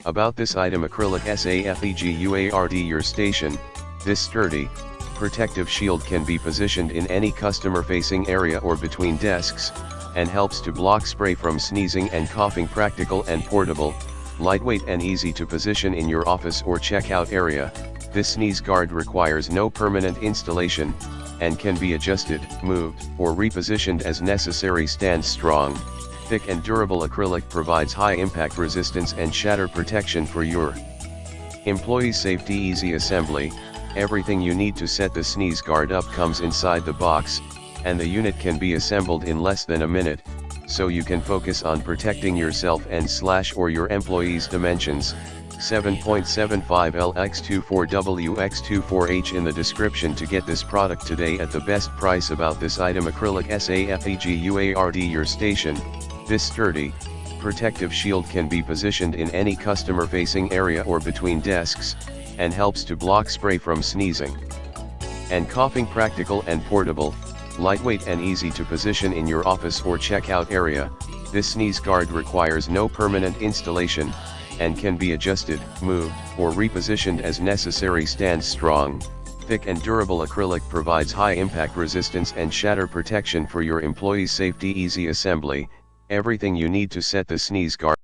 About this item: Acrylic SAFEGUARD Your Station. This sturdy, protective shield can be positioned in any customer-facing area or between desks, and helps to block spray from sneezing and coughing. Practical and portable, lightweight and easy to position in your office or checkout area. This sneeze guard requires no permanent installation, and can be adjusted, moved, or repositioned as necessary. Stands strong, thick and durable. Acrylic provides high impact resistance and shatter protection for your employees' safety. Easy assembly. Everything you need to set the sneeze guard up comes inside the box, and the unit can be assembled in less than a minute, so you can focus on protecting yourself and or your employees. Dimensions: 7.75 L x 24 W x 24 H in the description to get this product today at the best price. About this item: Acrylic SAFEGUARD Your Station. This sturdy, protective shield can be positioned in any customer-facing area or between desks, and helps to block spray from sneezing and coughing. Practical and portable, lightweight and easy to position in your office or checkout area. This sneeze guard requires no permanent installation, and can be adjusted, moved, or repositioned as necessary. Stands strong, thick and durable. Acrylic provides high impact resistance and shatter protection for your employees' safety. Easy assembly. Everything you need to set the sneeze guard